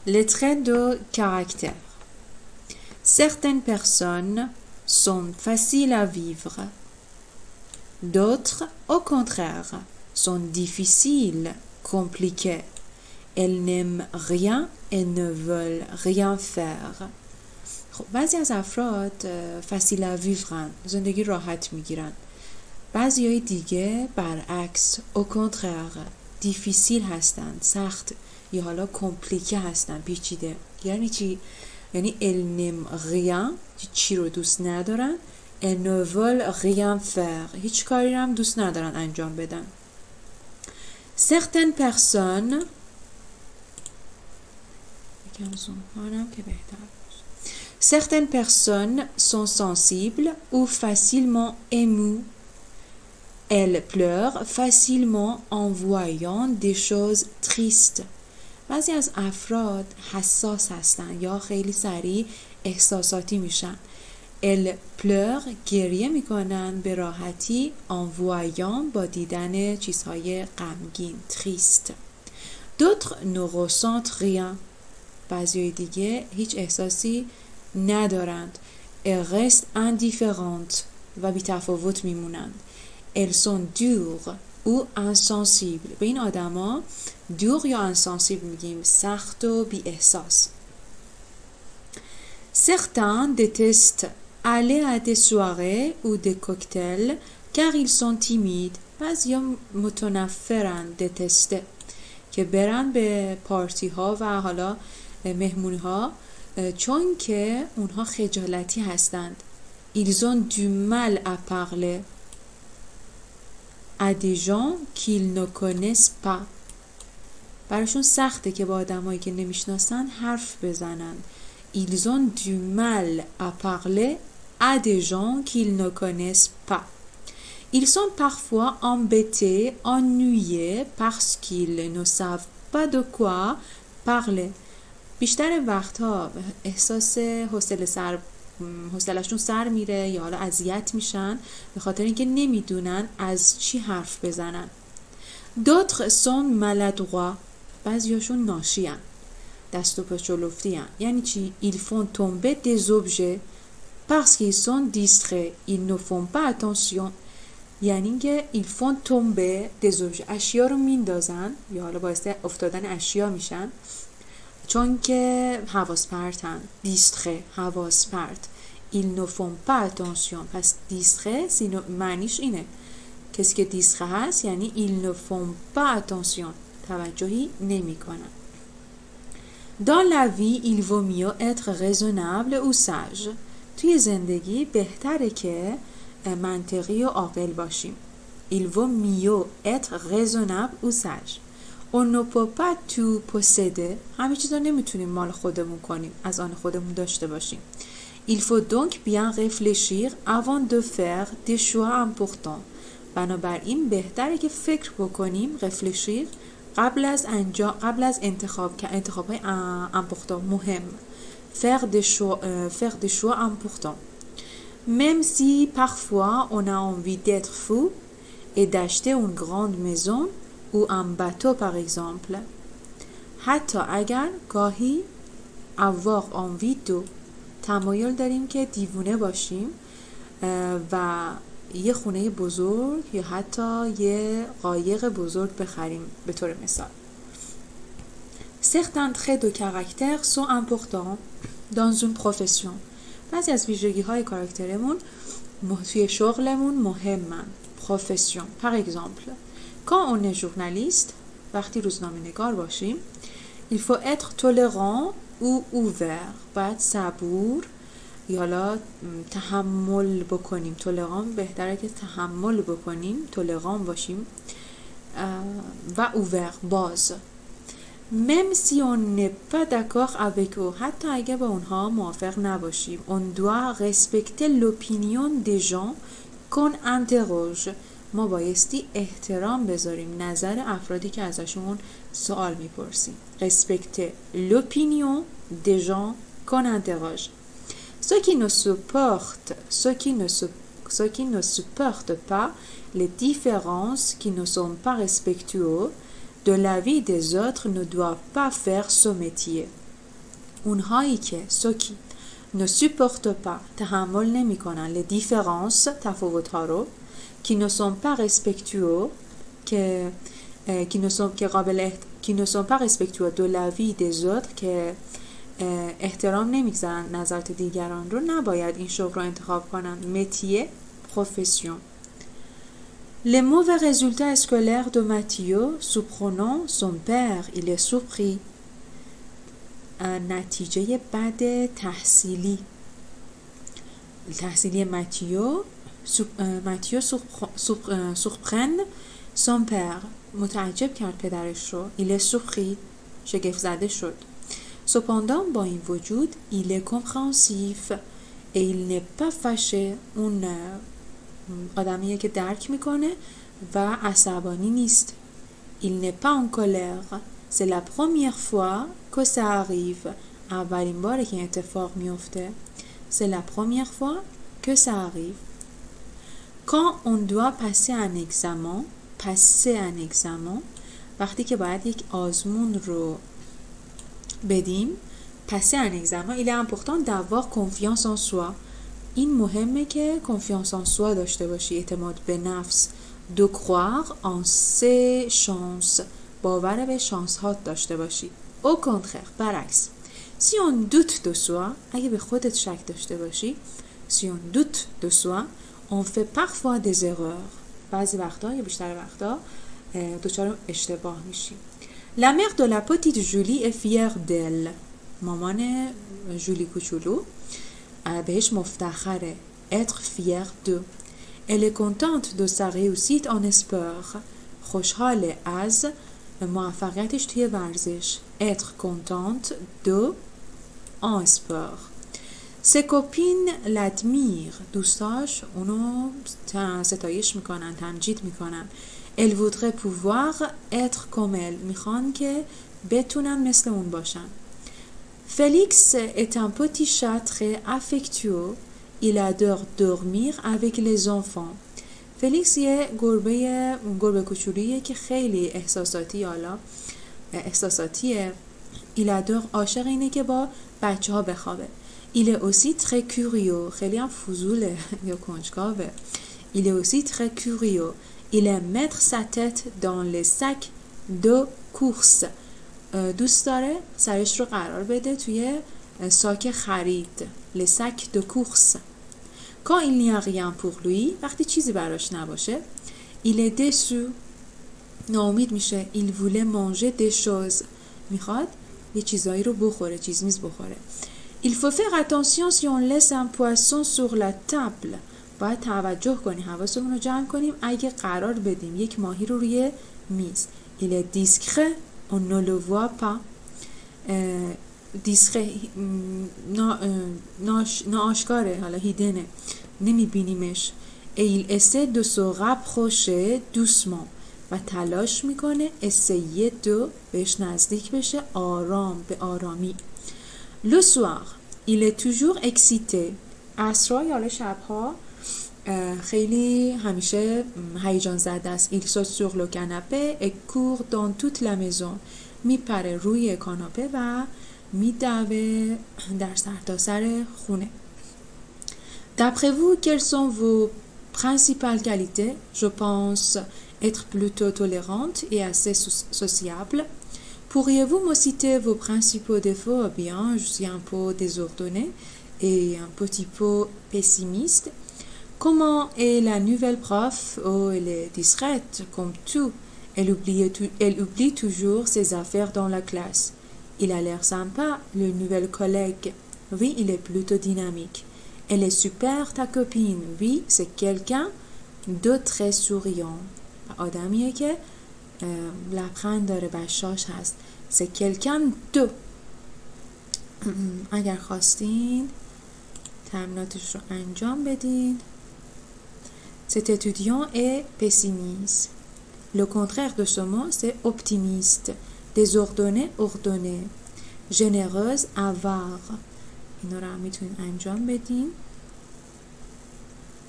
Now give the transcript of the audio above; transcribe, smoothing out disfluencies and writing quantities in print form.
Les traits de caractère. Certaines personnes sont faciles à vivre. D'autres, au contraire, sont difficiles, compliquées. Elles n'aiment rien et ne veulent rien faire. بعضی از افراد فسیل ویورن، زندگی راحت میگیرن. بعضی دیگه برعکس، au contraire، دیفیسیل هستن، سخت یا حالا کمپلیکه هستن، پیچیده. یعنی چی؟ یعنی elles n'aiment rien، چی رو دوست ندارن، elles ne veulent rien faire، هیچ کاری رو هم دوست ندارن انجام بدن. Certaines personnes Certaines personnes sont sensibles ou facilement émues. Elles pleurent facilement en voyant des choses tristes. بعضی از افراد حساس هستن یا خیلی سریع احساساتی میشن. Elles pleurent، گریه میکنن به راحتی en voyant، با دیدن چیزهای غمگین، triste. D'autres ne ressentent rien. بعضی دیگه هیچ احساسی ندارند. Elles restent indifférentes و بی تفاوت میمونند. Elles sont dures ou insensibles. به این آدما دور یا insensible میگیم، سخت و بی احساس. Certains détestent aller à des soirées ou des cocktails car ils sont timides. بعضیا متنفرن، détester، که برن به پارتی ها و حالا مهمونی ها چون که اونها خجالتی هستند. Ils ont du mal à parler à des gens qu'ils ne connaissent pas. براشون سخته که با آدمایی که نمیشناسن حرف بزنن. Ils ont du mal à parler à des gens qu'ils ne connaissent pas. Ils sont parfois embêtés, ennuyés parce qu'ils ne savent pas de quoi parler. بیشتر وقتها احساس حوصله‌شون سر میره یا حالا اذیت میشن به خاطر اینکه نمیدونن از چی حرف بزنن. D'autres sont maladroits. بعضیاشون ناشیان، دست و پا چلفتی. یعنی چی؟ Ils font tomber des objets parce qu'ils sont distraits. Ils ne font pas attention. یعنی که ils font tomber des objets، اشیا رو میندازن یا حالا باعث افتادن اشیا میشن چون که حواس پرتن. دیستره، حواس پرت. ils ne font pas attention. پس دیستره معنیش اینه، کسی که دیستره هست یعنی ils ne font pas attention، توجهی نمی کنن. dans la vie il vaut mieux être raisonnable ou sage. توی زندگی بهتره که منطقی و عاقل باشیم. il vaut mieux être raisonnable ou sage. on ne peut pas tout posséder. همه چیزا نمیتونیم مال خودمون کنیم، از آن خودمون داشته باشیم. il faut donc bien réfléchir avant de faire des choix importants. بنابراین بهتره که فکر بکنیم، réfléchir، قبل از انتخاب‌های important، مهم. faire des choix importants. même si parfois on a envie d'être fou et d'acheter une grande maison ou un bateau par exemple. حتی اگر گاهی avoir envie de، تمایل داریم که دیوونه باشیم و یه خونه بزرگ یا حتی یه قایق بزرگ بخریم به طور مثال. certains traits de caractère sont importants dans une profession. بعضی از ویژگی‌های کاراکترمون توی شغلمون مهمن. profession. par exemple quand on est journaliste، وقتی روزنامه‌نگار باشیم، il faut être tolérant ou ouvert. باید صبور یا حالا تحمل بکنیم. تولران بهتره که تحمل بکنیم، تولران باشیم. و ouvert، باز. même si on n'est pas d'accord avec eux، حتی اگه با اونها موافق نباشیم. on doit respecter l'opinion des gens qu'on interroge. ما بایستی احترام بذاریم نظر افرادی که ازشون سوال میپرسیم. respecter l'opinion des gens qu'on interroge. ceux qui ne supportent pas les différences, qui ne sont pas respectueux de la vie des autres, ne doivent pas faire ce métier. اونهایی که سوکی ne supportent pas تحمل نمی کنن les différences تفاوت ها رو qui ne sont pas respectueux که qui ne sont pas respectueux de la vie des autres که احترام نمیگذارن نظرات دیگران رو نباید این شغل رو انتخاب کنن. métier profession. Les mauvais résultats scolaires de Mathieu surprenant son père, il est surpris. نتیجه بد تحصیلی ماتیو surprend son père متعجب کرد پدرش رو. il est surpris شگفت زده شد. cependant با این وجود il est compréhensif et il n'est pas fâché اون آدمیه که درک میکنه و عصبانی نیست. il n'est pas en colère c'est la première fois que ça arrive اولین باره که اتفاق میفته. c'est la première fois que ça arrive. quand on doit passer un examen وقتی که باید یک آزمون رو بدیم passer un examen il est important d'avoir confiance en soi. این مهمه که confiance en soi داشته باشی اعتماد به نفس. de croire en ses chances باور به شانس هات داشته باشی. au contraire برعکس si on doute de soi اگه به خودت شک داشته باشی si on doute de soi on fait parfois des erreurs بعضی وقتا یا بیشتر وقتا دچار اشتباه میشی. la mère de la petite Julie est fière d'elle مامان جولی کوچولو بهش مفتخره. être fière de elle est contente de sa réussite en sport خوشحاله از موفقیتش توی ورزش. être contente de en sport. ses copines l'admirent دوستاش اونو ستایش میکنن تمجید میکنن. elles voudraient pouvoir être comme elle میخوان که بتونن مثل اون باشن. Félix est un petit chat très affectueux. il adore dormir avec les enfants. فلیکس یه گربه کوچولویه که خیلی احساساتیه. il adore عاشق اینه که با بچه ها بخوابه. il est aussi très curieux خیلی هم فضوله یا کنجکاوه. il est aussi très curieux. il aime mettre sa tête dans les sacs de course. دوست داره سرش رو قرار بده توی ساک خرید. les sacs de course. quand il n'y a rien pour lui وقتی چیزی براش نباشه il est déçu ناامید میشه. il voulait manger des choses میخواد یه چیزایی رو بخوره چیز میز بخوره. il faut faire attention si on laisse un poisson sur la table باید توجه کنیم حواسمون رو جمع کنیم اگه قرار بدیم یک ماهی رو روی میز. il est discret on ne le voit pas. discret ناآشکاره حالا هیدنه نمیبینیمش. et il essaie de se rapprocher doucement و تلاش میکنه essayer de بهش نزدیک بشه آرام به آرامی. le soir il est toujours excité عصرها یا شبها خیلی همیشه هیجان زده است. il saute sur le canapé et court dans toute la maison میپره روی کاناپه و میدوه در سرتاسر خونه. d'après vous quelles sont vos principales qualités? je pense être plutôt tolérante et assez sociable. pourriez-vous me citer vos principaux défauts? bien je suis un peu désordonnée et un petit peu pessimiste. comment est la nouvelle prof? oh elle est discrète comme tout. elle oublie toujours ses affaires dans la classe. il a l'air sympa le nouvel collègue. oui il est plutôt dynamique. elle est super ta copine. oui c'est quelqu'un de très souriant. آدمیه که لبخند داره بشاش هست. c'est quelqu'un de اگر خواستین تمریناتش رو انجام بدین. cet étudiant est pessimiste. le contraire de ce mot c'est optimiste. désordonné ordonné. généreuse avare. اینا رو هم میتونین انجام بدین.